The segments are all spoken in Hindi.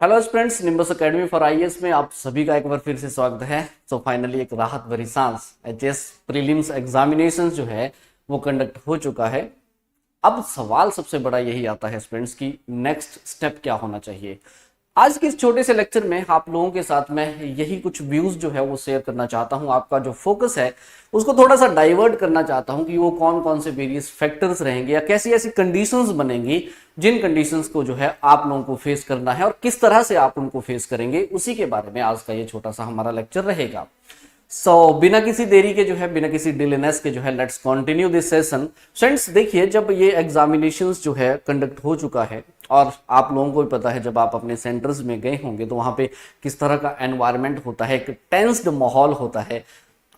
Hello friends, nimbus academy for IAS में आप सभी का एक बार फिर से स्वागत है। सो फाइनली एक राहत भरी सांस, एचएस प्रीलिम्स एग्जामिनेशन जो है वो कंडक्ट हो चुका है। अब सवाल सबसे बड़ा यही आता है फ्रेंड्स कि नेक्स्ट स्टेप क्या होना चाहिए। आज के इस छोटे से लेक्चर में आप लोगों के साथ मैं यही कुछ व्यूज जो है वो शेयर करना चाहता हूं। आपका जो फोकस है उसको थोड़ा सा डाइवर्ट करना चाहता हूं कि वो कौन कौन से वेरियस फैक्टर्स रहेंगे या कैसी ऐसी कंडीशंस बनेंगी जिन कंडीशंस को जो है आप लोगों को फेस करना है और किस तरह से आप उनको फेस करेंगे, उसी के बारे में आज का ये छोटा सा हमारा लेक्चर रहेगा। बिना किसी देरी के जो है, बिना किसी डिलेनेस के जो है, let's continue this session. Friends देखिए, जब ये एग्जामिनेशंस जो है कंडक्ट हो चुका है और आप लोगों को भी पता है जब आप अपने सेंटर्स में गए होंगे तो वहां पे किस तरह का एनवायरनमेंट होता है, एक टेंस्ड माहौल होता है।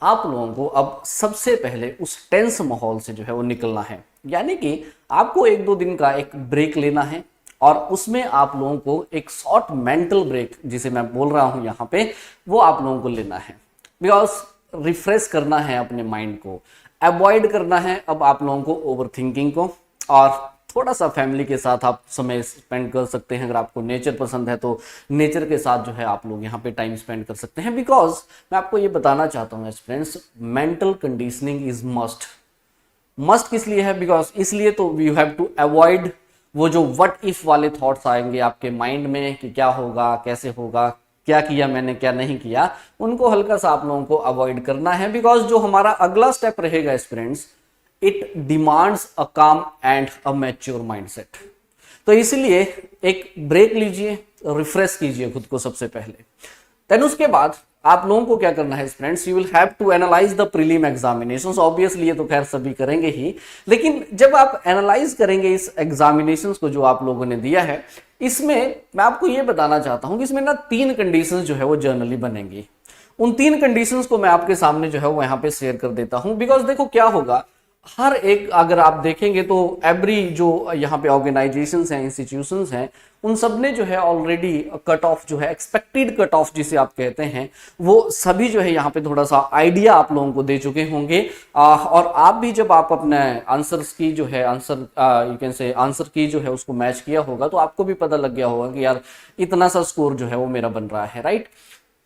आप लोगों को अब सबसे पहले उस टेंस माहौल से जो है वो निकलना है, यानी कि आपको एक दो दिन का एक ब्रेक लेना है और उसमें आप लोगों को एक शॉर्ट मेंटल ब्रेक, जिसे मैं बोल रहा हूं यहाँ पे, वो आप लोगों को लेना है। बिकॉज रिफ्रेश करना है अपने माइंड को, अवॉइड करना है अब आप लोगों को ओवर थिंकिंग को, और थोड़ा सा फैमिली के साथ आप समय स्पेंड कर सकते हैं। अगर आपको नेचर पसंद है तो नेचर के साथ जो है आप लोग यहाँ पे टाइम स्पेंड कर सकते हैं। बिकॉज मैं आपको ये बताना चाहता हूँ friends, mental conditioning is must. Must किस लिए है? बिकॉज इसलिए तो यू हैव टू अवॉइड वो जो व्हाट इफ वाले थॉट्स आएंगे आपके माइंड में कि क्या होगा, कैसे होगा, क्या किया मैंने, क्या नहीं किया, उनको हल्का सा आप लोगों को अवॉइड करना है। बिकॉज जो हमारा अगला स्टेप रहेगा फ्रेंड्स, इट डिमांड्स अ काम एंड अ मैच्योर माइंडसेट। तो इसलिए एक ब्रेक लीजिए, रिफ्रेश कीजिए खुद को सबसे पहले। देन उसके बाद आप लोगों को क्या करना है friends, you will have to analyse the prelim examinations. Obviously ये तो खैर सभी करेंगे ही, लेकिन जब आप एनालाइज करेंगे इस एग्जामिनेशंस को जो आप लोगों ने दिया है, इसमें मैं आपको ये बताना चाहता हूं कि इसमें ना तीन कंडीशंस जो है वो जनरली बनेंगी। उन तीन कंडीशंस को मैं आपके सामने जो है वो यहाँ पे शेयर कर देता हूं। बिकॉज देखो क्या होगा, हर एक अगर आप देखेंगे तो एवरी जो यहाँ पे ऑर्गेनाइजेशंस हैं, इंस्टीट्यूशंस हैं, उन सब ने जो है ऑलरेडी कट ऑफ जो है, एक्सपेक्टेड कट ऑफ जिसे आप कहते हैं, वो सभी जो है यहाँ पे थोड़ा सा आइडिया आप लोगों को दे चुके होंगे। और आप भी जब आप अपने आंसर्स की जो है यू कैन से आंसर की जो है उसको मैच किया होगा तो आपको भी पता लग गया होगा कि यार इतना सा स्कोर जो है वो मेरा बन रहा है, राइट।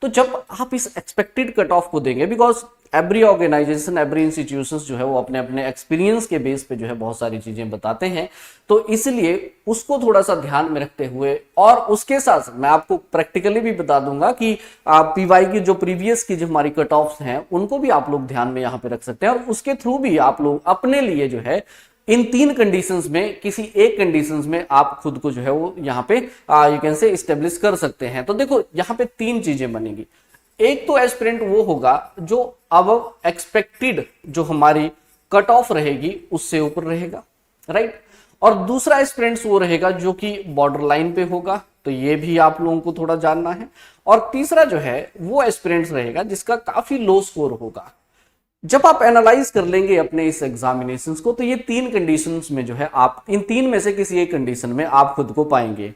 तो जब आप इस एक्सपेक्टेड कट ऑफ को देंगे, because every organisation, every institution जो है वो अपने अपने एक्सपीरियंस के बेस पे जो है बहुत सारी चीजें बताते हैं, तो इसलिए उसको थोड़ा सा ध्यान में रखते हुए, और उसके साथ मैं आपको प्रैक्टिकली भी बता दूंगा कि पीवाई की जो प्रीवियस की जो हमारी कट ऑफ हैं उनको भी आप लोग ध्यान में यहाँ पे रख सकते हैं, और उसके थ्रू भी आप लोग अपने लिए जो है इन तीन कंडीशंस में किसी एक कंडीशंस में आप खुद को जो है वो यहाँ पे यू कैन से इस्टेब्लिश कर सकते हैं। तो देखो यहाँ पे तीन चीजें बनेगी। एक तो एस्पिरेंट वो होगा जो अब एक्सपेक्टेड जो हमारी कट ऑफ रहेगी उससे ऊपर रहेगा, राइट। और दूसरा एस्पिरेंट्स वो रहेगा जो कि बॉर्डर लाइन पे होगा, तो ये भी आप लोगों को थोड़ा जानना है। और तीसरा जो है वो एस्पिरेंट्स रहेगा जिसका काफी लो स्कोर होगा। जब आप एनालाइज कर लेंगे अपने इस एग्जामिनेशंस को, तो ये तीन कंडीशंस में जो है आप इन तीन में से किसी एक कंडीशन में आप खुद को पाएंगे।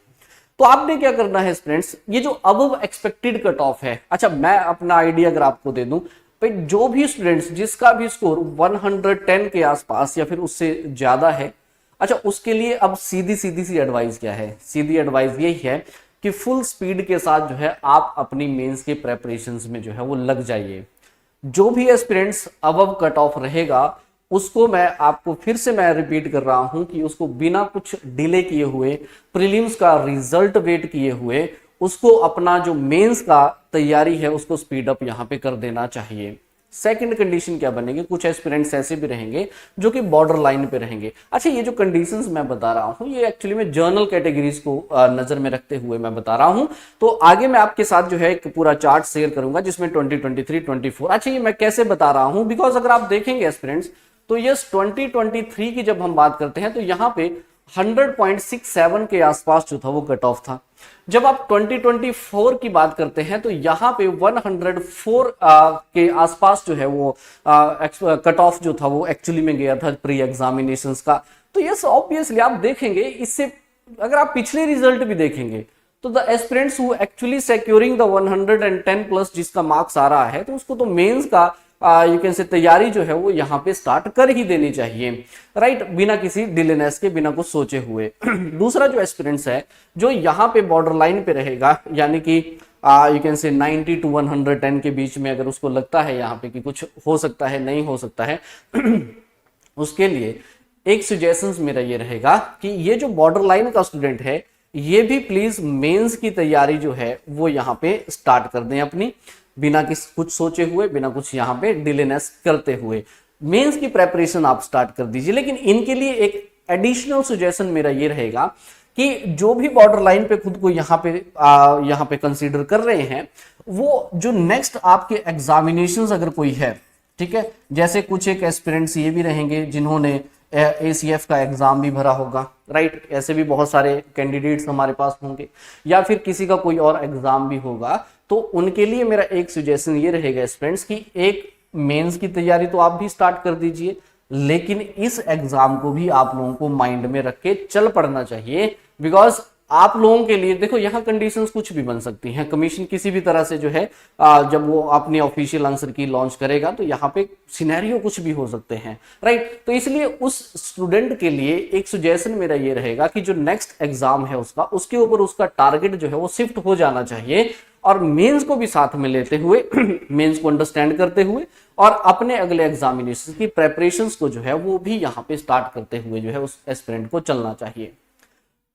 तो आपने क्या करना है फ्रेंड्स, ये जो अब एक्सपेक्टेड कट ऑफ है, अच्छा मैं अपना आइडिया अगर आपको दे दूं, भाई जो भी स्टूडेंट्स जिसका भी स्कोर 110 के आसपास या फिर उससे ज्यादा है, अच्छा उसके लिए अब सीधी सी एडवाइस क्या है? सीधी एडवाइस यही है कि फुल स्पीड के साथ जो है आप अपनी मेंस के प्रेपरेशंस में जो है वो लग जाइए। जो भी एस्पिरेंट्स अबव कट ऑफ रहेगा उसको मैं आपको फिर से मैं रिपीट कर रहा हूं कि उसको बिना कुछ डिले किए हुए, प्रीलिम्स का रिजल्ट वेट किए हुए, उसको अपना जो मेंस का तैयारी है उसको स्पीड अप यहां पे कर देना चाहिए। सेकंड कंडीशन क्या बनेगी, कुछ एस्पिरेंट्स ऐसे भी रहेंगे जो कि बॉर्डर लाइन पे रहेंगे। अच्छा ये जो कंडीशंस मैं बता रहा हूं ये एक्चुअली में जर्नल कैटेगरीज को नजर में रखते हुए मैं बता रहा हूं। तो आगे मैं आपके साथ जो है एक पूरा चार्ट शेयर करूंगा जिसमें 2023, 24। अच्छा ये मैं कैसे बता रहा हूं, बिकॉज अगर आप देखेंगे एस्पिरेंट्स तो यस 2023 की जब हम बात करते हैं तो यहाँ पे 100.67 के आसपास जो था वो कट ऑफ था। जब आप 2024 की बात करते हैं तो यहाँ पे 104 के आसपास जो है वो कट ऑफ जो था वो एक्चुअली में गया था प्री एग्जामिनेशंस का। तो यस ऑब्वियसली आप देखेंगे इससे, अगर आप पिछले रिजल्ट भी देखेंगे तो the aspirants who actually securing the 110 plus जिसका मार्क्स आ रहा है, तो उसको तो मेंस का यू कैन से तैयारी जो है वो यहाँ पे स्टार्ट कर ही देनी चाहिए, राइट, बिना किसी डिलेनेस के, बिना कुछ सोचे हुए। दूसरा जो एस्पिरेंट्स है जो यहाँ पे बॉर्डर लाइन पे रहेगा, यानी कि यू कैन से 90 to 110 के बीच में, अगर उसको लगता है यहाँ पे कि कुछ हो सकता है, नहीं हो सकता है, उसके लिए एक सजेशन मेरा ये रहेगा कि ये जो बॉर्डर लाइन का स्टूडेंट है ये भी प्लीज मेंस की तैयारी जो है वो यहाँ पे स्टार्ट कर दें अपनी, बिना कुछ सोचे हुए, बिना कुछ यहाँ पे डिलेनेस करते हुए मेंस की प्रेपरेशन आप स्टार्ट कर दीजिए। लेकिन इनके लिए एक एडिशनल सजेशन मेरा ये रहेगा कि जो भी बॉर्डर लाइन पे खुद को यहाँ पे कंसीडर कर रहे हैं, वो जो नेक्स्ट आपके एग्जामिनेशंस अगर कोई है, ठीक है, जैसे कुछ एक एस्पिरेंट्स ये भी रहेंगे जिन्होंने ACF का एग्जाम भी भरा होगा, राइट, ऐसे भी बहुत सारे कैंडिडेट्स हमारे पास होंगे, या फिर किसी का कोई और एग्जाम भी होगा, तो उनके लिए मेरा एक सजेशन ये रहेगा स्टूडेंट्स की एक मेंस की तैयारी तो आप भी स्टार्ट कर दीजिए, लेकिन इस एग्जाम को भी आप लोगों को माइंड में रख के चल पड़ना चाहिए। बिकॉज आप लोगों के लिए देखो यहाँ कंडीशंस कुछ भी बन सकती हैं, कमीशन किसी भी तरह से जो है जब वो अपनी ऑफिशियल आंसर की लॉन्च करेगा तो यहाँ पे सिनेरियो कुछ भी हो सकते हैं, राइट। तो इसलिए उस स्टूडेंट के लिए एक सजेशन मेरा ये रहेगा कि जो नेक्स्ट एग्जाम है उसका, उसके ऊपर उसका टारगेट जो है वो शिफ्ट हो जाना चाहिए, और मेंस को भी साथ में लेते हुए मेंस को अंडरस्टैंड करते हुए और अपने अगले एग्जामिनेशन की प्रेपरेशंस को जो है वो भी यहाँ पे स्टार्ट करते हुए जो है उस एस्पिरेंट को चलना चाहिए।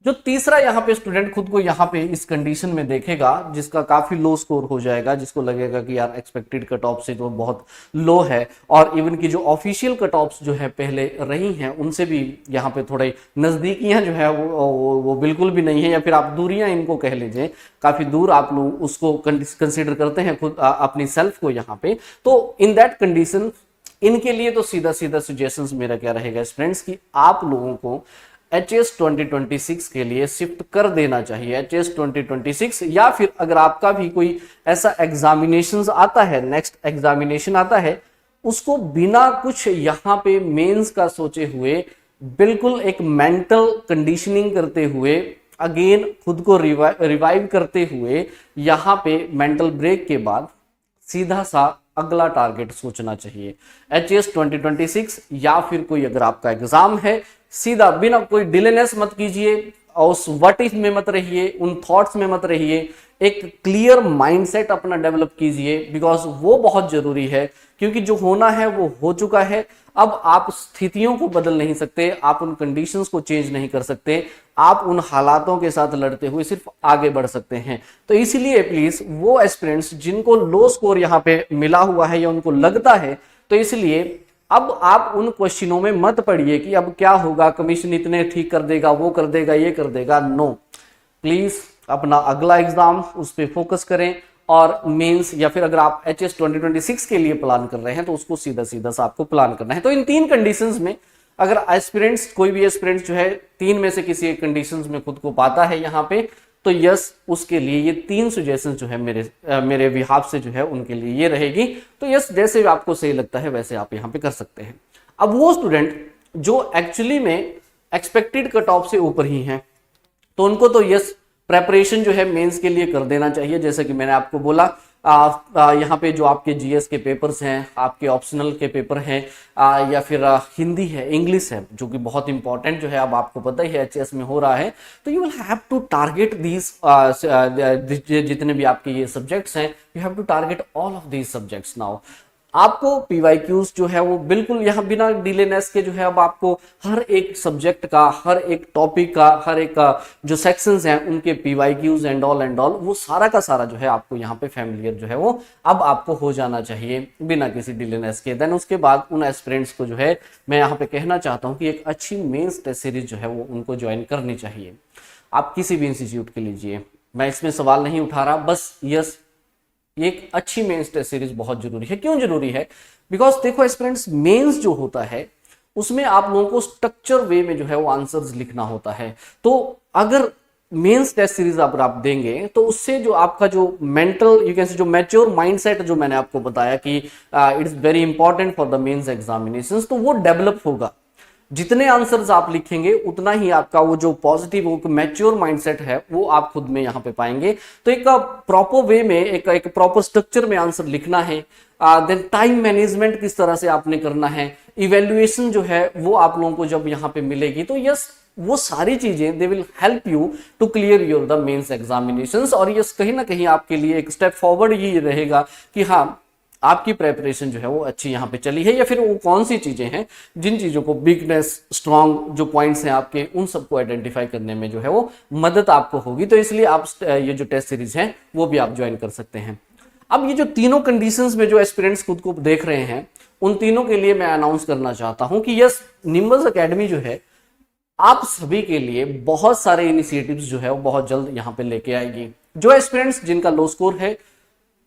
जो तीसरा यहाँ पे स्टूडेंट खुद को यहाँ पे इस कंडीशन में देखेगा जिसका काफी लो स्कोर हो जाएगा, जिसको लगेगा कि यार एक्सपेक्टेड कट ऑफ से जो बहुत लो है, और इवन की जो ऑफिशियल कट ऑफ्स जो है पहले रही हैं उनसे भी यहाँ पे थोड़े नजदीकियां जो है वो बिल्कुल भी नहीं है, या फिर आप दूरियां इनको कह लीजिए, काफी दूर आप लोग उसको कंसिडर करते हैं खुद अपनी सेल्फ को यहाँ पे। तो इन दैट कंडीशन इनके लिए तो सीधा सीधा सजेशंस मेरा क्या रहेगा फ्रेंड्स कि आप लोगों को HS 2026 के लिए शिफ्ट कर देना चाहिए, HS 2026, या फिर अगर आपका भी कोई ऐसा एग्जामिनेशन आता है, नेक्स्ट एग्जामिनेशन आता है, उसको बिना कुछ यहाँ पे मेंस का सोचे हुए बिल्कुल एक मेंटल कंडीशनिंग करते हुए, अगेन खुद को रिवाइव करते हुए, यहाँ पे मेंटल ब्रेक के बाद सीधा सा अगला टारगेट सोचना चाहिए, HS 2026, या फिर कोई अगर आपका एग्जाम है, सीधा बिना कोई डिलेनेस मत कीजिए, और उस व्हाट इफ में मत रहिए, उन थॉट्स में मत रहिए, एक क्लियर माइंडसेट अपना डेवलप कीजिए, बिकॉज वो बहुत जरूरी है, क्योंकि जो होना है वो हो चुका है। अब आप स्थितियों को बदल नहीं सकते, आप उन कंडीशंस को चेंज नहीं कर सकते, आप उन हालातों के साथ लड़ते हुए सिर्फ आगे बढ़ सकते हैं। तो इसीलिए प्लीज वो एस्पिरेंट्स जिनको लो स्कोर यहाँ पे मिला हुआ है या उनको लगता है, तो इसलिए अब आप उन क्वेश्चनों में मत पढ़िए कि अब क्या होगा, कमीशन इतने ठीक कर देगा, वो कर देगा, ये कर देगा। नो, प्लीज अपना अगला एग्जाम उस पर फोकस करें, और मेंस या फिर अगर आप HS 2026 के लिए प्लान कर रहे हैं तो उसको सीधा सीधा सा आपको प्लान करना है। तो इन तीन कंडीशंस में अगर एस्पिरेंट्स, कोई भी एस्पिरेंट्स जो है तीन में से किसी एक कंडीशंस में खुद को पाता है यहाँ पे, तो यस, उसके लिए ये तीन सजेशन जो है मेरे बिहाफ से जो है उनके लिए ये रहेगी। तो यस, जैसे आपको सही लगता है वैसे आप यहाँ पे कर सकते हैं। अब वो स्टूडेंट जो एक्चुअली में एक्सपेक्टेड कट ऑफ से ऊपर ही हैं, तो उनको तो यस प्रेपरेशन जो है मेंस के लिए कर देना चाहिए। जैसे कि मैंने आपको बोला, यहाँ पे जो आपके GS के पेपर्स हैं, आपके ऑप्शनल के पेपर हैं, या फिर हिंदी है, इंग्लिश है, जो कि बहुत इंपॉर्टेंट जो है, अब आपको पता ही है HS में हो रहा है, तो you will have to target these, जितने भी आपके ये सब्जेक्ट्स हैं, you have to target all of these subjects. Now आपको PYQs जो है वो बिल्कुल यहाँ बिना डिलेनेस के जो है अब आपको हर एक सब्जेक्ट का, हर एक टॉपिक का, हर एक का जो सेक्शंस हैं उनके PYQs एंड ऑल वो सारा का सारा जो है आपको यहाँ पे फैमिलियर जो है वो अब आपको हो जाना चाहिए बिना किसी डिलेनेस के। देन उसके बाद उन एस्पिरेंट्स को जो है मैं यहाँ पे कहना चाहता हूँ कि एक अच्छी मेंस टेस्ट सीरीज जो है वो उनको ज्वाइन करनी चाहिए। आप किसी भी इंस्टीट्यूट के लीजिए, मैं इसमें सवाल नहीं उठा रहा, बस यस, एक अच्छी मेंस टेस्ट सीरीज बहुत जरूरी है। क्यों जरूरी है? बिकॉज देखो एस्पिरेंट्स, मेंस जो होता है उसमें आप लोगों को स्ट्रक्चर वे में जो है वो आंसर्स लिखना होता है। तो अगर मेंस टेस्ट सीरीज आप देंगे तो उससे जो आपका जो मेंटल, यू कैन से, जो मैच्योर माइंडसेट जो मैंने आपको बताया कि it's very important for the mains examinations, तो वो डेवलप होगा। जितने आंसर्स आप लिखेंगे उतना ही आपका वो जो पॉजिटिव मैच्योर माइंडसेट है वो आप खुद में यहाँ पे पाएंगे। तो एक प्रॉपर वे में, एक प्रॉपर स्ट्रक्चर में आंसर लिखना है। देन टाइम मैनेजमेंट किस तरह से आपने करना है, इवेल्युएशन जो है वो आप लोगों को जब यहाँ पे मिलेगी तो यस वो सारी चीजें they will help you to clear your the mains examinations. और यस कहीं ना कहीं आपके लिए एक स्टेप फॉरवर्ड ये रहेगा कि हाँ आपकी प्रेपरेशन जो है वो अच्छी यहाँ पे चली है, या फिर वो कौन सी चीजें हैं जिन चीजों को वीकनेस, स्ट्रांग जो पॉइंट्स हैं आपके, उन सबको आइडेंटिफाई करने में जो है वो मदद आपको होगी। तो इसलिए आप ये जो टेस्ट सीरीज है वो भी आप ज्वाइन कर सकते हैं। अब ये जो तीनों कंडीशंस में जो एस्पिरेंट्स खुद को देख रहे हैं उन तीनों के लिए मैं अनाउंस करना चाहता हूं कि यस निम्बस एकेडमी जो है आप सभी के लिए बहुत सारे इनिशिएटिव्स जो है वो बहुत जल्द यहाँ पे लेके आएगी। जो एस्पिरेंट्स जिनका लो स्कोर है,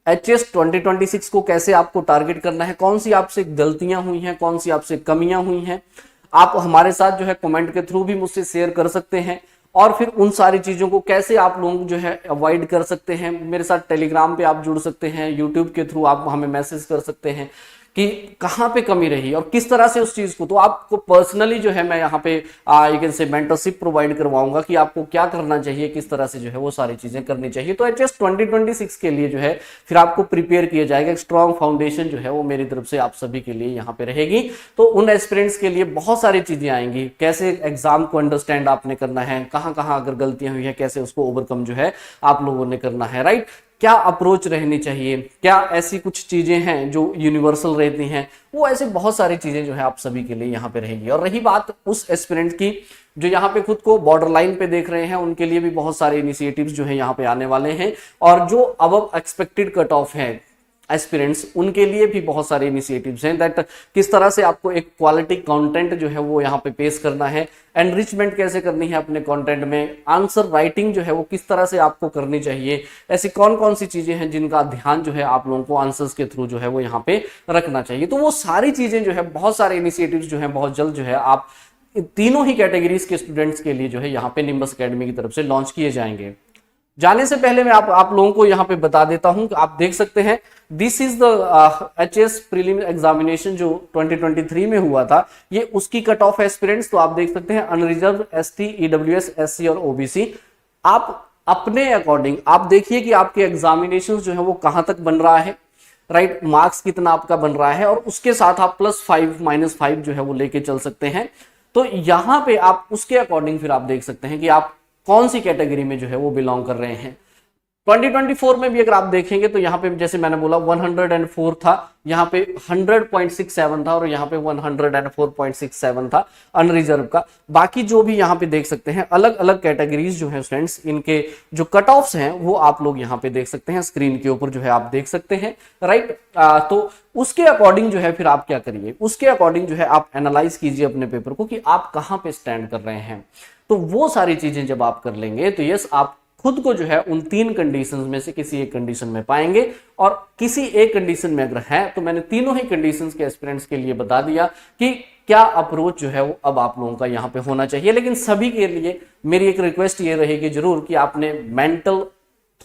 HS 2026 को कैसे आपको टारगेट करना है, कौन सी आपसे गलतियां हुई हैं, कौन सी आपसे कमियां हुई हैं, आप हमारे साथ जो है कमेंट के थ्रू भी मुझसे शेयर कर सकते हैं। और फिर उन सारी चीजों को कैसे आप लोग जो है अवॉइड कर सकते हैं, मेरे साथ टेलीग्राम पे आप जुड़ सकते हैं, यूट्यूब के थ्रू आप हमें मैसेज कर सकते हैं कि कहाँ पे कमी रही और किस तरह से उस चीज को, तो आपको पर्सनली जो है मैं यहाँ पे you can say mentorship provide करवाऊंगा कि आपको क्या करना चाहिए, किस तरह से जो है वो सारी चीजें करनी चाहिए। तो HS 2026 के लिए जो है फिर आपको प्रिपेयर किया जाएगा, एक स्ट्रॉन्ग फाउंडेशन जो है वो मेरी तरफ से आप सभी के लिए यहाँ पे रहेगी। तो उन एस्पिरेंट्स के लिए बहुत सारी चीजें आएंगी, कैसे एग्जाम को अंडरस्टैंड आपने करना है, कहाँ कहाँ अगर गलतियां हुई है कैसे उसको ओवरकम जो है आप लोगों ने करना है, राइट, क्या अप्रोच रहनी चाहिए, क्या ऐसी कुछ चीजें हैं जो यूनिवर्सल रहती हैं, वो ऐसे बहुत सारी चीजें जो है आप सभी के लिए यहाँ पे रहेगी। और रही बात उस एस्पिरेंट की जो यहाँ पे खुद को बॉर्डर लाइन पे देख रहे हैं, उनके लिए भी बहुत सारे इनिशिएटिव्स जो है यहाँ पे आने वाले हैं। और जो अब एक्सपेक्टेड कट ऑफ है एस्पिरेंट्स, उनके लिए भी बहुत सारे इनिशिएटिव्स हैं दैट किस तरह से आपको एक क्वालिटी कंटेंट जो है वो यहाँ पे पेश करना है, एनरिचमेंट कैसे करनी है अपने कंटेंट में, आंसर राइटिंग जो है वो किस तरह से आपको करनी चाहिए, ऐसी कौन कौन सी चीजें हैं जिनका ध्यान जो है आप लोगों को आंसर्स के थ्रू जो है वो यहाँ पे रखना चाहिए। तो वो सारी चीजें जो है, बहुत सारे इनिशिएटिव्स जो है बहुत जल्द जो है आप तीनों ही कैटेगरीज के स्टूडेंट्स के लिए जो है यहाँ पे निम्बस एकेडमी की तरफ से लॉन्च किए जाएंगे। जाने से पहले मैं आप लोगों को यहाँ पे बता देता हूं कि आप देख सकते हैं this is the HS prelim examination जो 2023 में हुआ था, ये उसकी कट ऑफ एस्पिरेंट्स। तो आप देख सकते हैं अनरिजर्व, ST, EWS, SC और OBC। आप अपने अकॉर्डिंग आप देखिए कि आपके एग्जामिनेशन जो है वो कहां तक बन रहा है, राइट, मार्क्स कितना आपका बन रहा है, और उसके साथ आप +5 -5 जो है वो लेके चल सकते हैं। तो यहाँ पे आप उसके अकॉर्डिंग फिर आप देख सकते हैं कि आप कौन सी कैटेगरी में जो है वो बिलोंग कर रहे हैं। 2024 में भी अगर आप देखेंगे तो यहाँ पे जैसे मैंने बोला 104 था, यहाँ पे 100.67 था और यहाँ पे 104.67 था अनरिजर्व का। बाकी जो भी यहाँ पे देख सकते हैं अलग अलग कैटेगरीज जो है स्टूडेंट्स, इनके जो कट ऑफ्स हैं वो आप लोग यहाँ पे देख सकते हैं, स्क्रीन के ऊपर जो है आप देख सकते हैं, राइट। तो उसके अकॉर्डिंग जो है फिर आप क्या करिए, उसके अकॉर्डिंग जो है आप एनालाइज कीजिए अपने पेपर को कि आप कहाँ पे स्टैंड कर रहे हैं। तो वो सारी चीजें जब आप कर लेंगे तो यस आप खुद को जो है उन 3 कंडीशंस में से किसी एक कंडीशन में पाएंगे। और किसी एक कंडीशन में अगर है तो मैंने तीनों ही कंडीशंस के एस्पिरेंट्स के लिए बता दिया कि क्या अप्रोच जो है वो अब आप लोगों का यहाँ पे होना चाहिए। लेकिन सभी के लिए मेरी एक रिक्वेस्ट ये रहेगी जरूर कि आपने मेंटल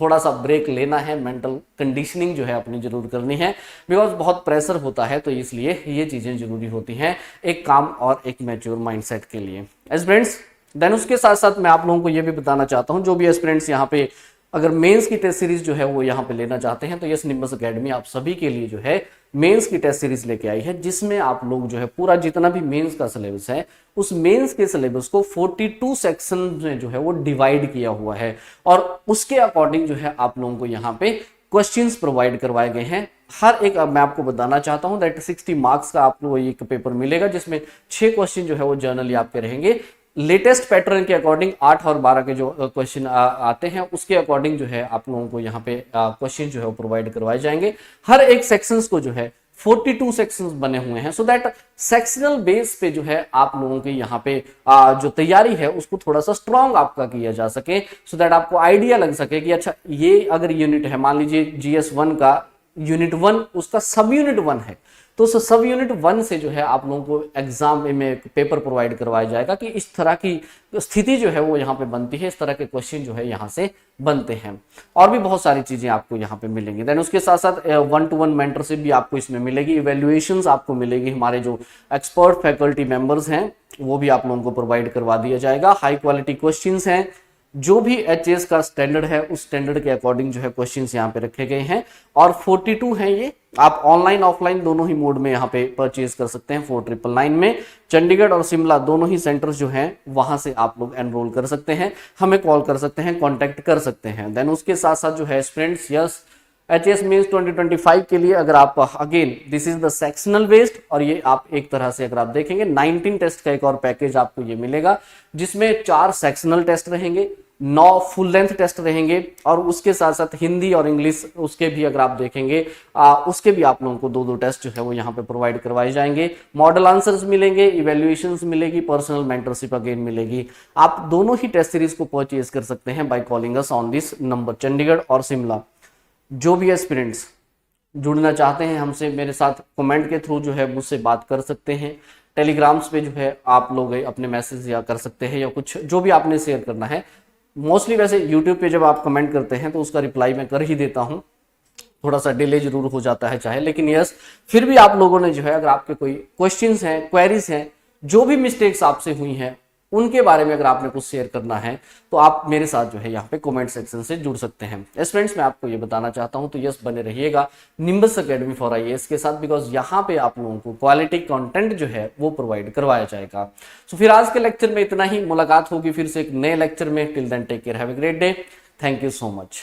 थोड़ा सा ब्रेक लेना है, मेंटल कंडीशनिंग जो है अपनी जरूर करनी है, बिकॉज बहुत प्रेशर होता है। तो इसलिए ये चीजें जरूरी होती हैं एक काम और एक मैच्योर माइंडसेट के लिए एस्पिरेंट्स। देन उसके साथ साथ मैं आप लोगों को ये भी बताना चाहता हूं, जो भी एस्पिरेंट्स यहाँ पे अगर मेंस की टेस्ट सीरीज जो है वो यहाँ पे लेना चाहते हैं तो यस निम्बस एकेडमी आप सभी के लिए जो है मेंस की टेस्ट सीरीज लेके आई है, जिसमें आप लोग जो है पूरा जितना भी मेंस का सिलेबस है उस मेंस के सिलेबस को 42 सेक्शन में जो है वो डिवाइड किया हुआ है। और उसके अकॉर्डिंग जो है आप लोगों को यहाँ पे क्वेश्चंस प्रोवाइड करवाए गए हैं। हर एक, मैं आपको बताना चाहता हूं दैट 60 मार्क्स का आपको एक पेपर मिलेगा, जिसमें 6 क्वेश्चन जो है वो जर्नली आपके रहेंगे। लेटेस्ट पैटर्न के अकॉर्डिंग 8 और 12 के जो क्वेश्चन आते हैं उसके अकॉर्डिंग जो है आप लोगों को यहाँ पे क्वेश्चन जो है वो प्रोवाइड करवाए जाएंगे। हर एक सेक्शंस को जो है 42 सेक्शंस बने हुए हैं, सो दैट सेक्शनल बेस पे जो है आप लोगों के यहाँ पे जो तैयारी है उसको थोड़ा सा स्ट्रॉन्ग आपका किया जा सके, सो दैट आपको आइडिया लग सके कि अच्छा ये अगर यूनिट है, मान लीजिए GS1 का यूनिट 1 उसका सब यूनिट 1 है, तो सब यूनिट 1 से जो है आप लोगों को एग्जाम में पेपर प्रोवाइड करवाया जाएगा कि इस तरह की स्थिति जो है वो यहाँ पे बनती है, इस तरह के क्वेश्चन जो है यहाँ से बनते हैं, और भी बहुत सारी चीजें आपको यहाँ पे मिलेंगी। देन उसके साथ साथ 1-to-1 मेंटरशिप भी आपको इसमें मिलेगी, इवैल्यूएशंस आपको मिलेगी, हमारे जो एक्सपर्ट फैकल्टी मेंबर्स हैं वो भी आप लोगों को प्रोवाइड करवा दिया जाएगा। हाई क्वालिटी क्वेश्चंस हैं, जो भी एचएस का स्टैंडर्ड है उस स्टैंडर्ड के अकॉर्डिंग जो है क्वेश्चंस यहाँ पे रखे गए हैं, और 42 हैं ये, आप ऑनलाइन ऑफलाइन दोनों ही मोड में यहाँ पे परचेज कर सकते हैं। 4999 में चंडीगढ़ और शिमला दोनों ही सेंटर्स जो हैं वहां से आप लोग एनरोल कर सकते हैं, हमें कॉल कर सकते हैं, कॉन्टेक्ट कर सकते हैं। देन उसके साथ साथ जो है स्टूडेंट्स, यस एचएस मींस 2025 के लिए अगर आप again this is the sectional based, और ये आप एक तरह से अगर आप देखेंगे 19 टेस्ट का एक और पैकेज आपको ये मिलेगा, जिसमें 4 सेक्शनल टेस्ट रहेंगे, 9 फुल लेंथ टेस्ट रहेंगे, और उसके साथ साथ हिंदी और इंग्लिश उसके भी अगर आप देखेंगे उसके भी आप लोगों को 2-2 टेस्ट जो है वो यहाँ पे प्रोवाइड करवाए जाएंगे। मॉडल आंसर्स मिलेंगे, इवैल्यूएशंस मिलेगी, पर्सनल मेंटरशिप अगेन मिलेगी। आप दोनों ही टेस्ट सीरीज को परचेज कर सकते हैं by calling us on this number, Chandigarh और शिमला। जो भी एस्पिरेंट्स जुड़ना चाहते हैं हमसे, मेरे साथ कमेंट के थ्रू जो है मुझसे बात कर सकते हैं। टेलीग्राम्स पे जो है आप लोग अपने मैसेज या कर सकते हैं, या कुछ जो भी आपने शेयर करना है। मोस्टली वैसे यूट्यूब पे जब आप कमेंट करते हैं तो उसका रिप्लाई मैं कर ही देता हूं, थोड़ा सा डिले जरूर हो जाता है चाहे, लेकिन यस फिर भी आप लोगों ने जो है अगर आपके कोई क्वेश्चंस हैं, क्वेरीज हैं, जो भी मिस्टेक्स आपसे हुई हैं उनके बारे में अगर आपने कुछ शेयर करना है तो आप मेरे साथ जो है यहाँ पे कमेंट सेक्शन से जुड़ सकते हैं। यस फ्रेंड्स, मैं आपको ये बताना चाहता हूँ, तो यस बने रहिएगा निम्बस एकेडमी फॉर आईएएस के साथ, बिकॉज यहाँ पे आप लोगों को क्वालिटी कंटेंट जो है वो प्रोवाइड करवाया जाएगा। सो फिर आज के लेक्चर में इतना ही, मुलाकात होगी फिर से एक नए लेक्चर में। Till then take care, have a great day, thank you so much.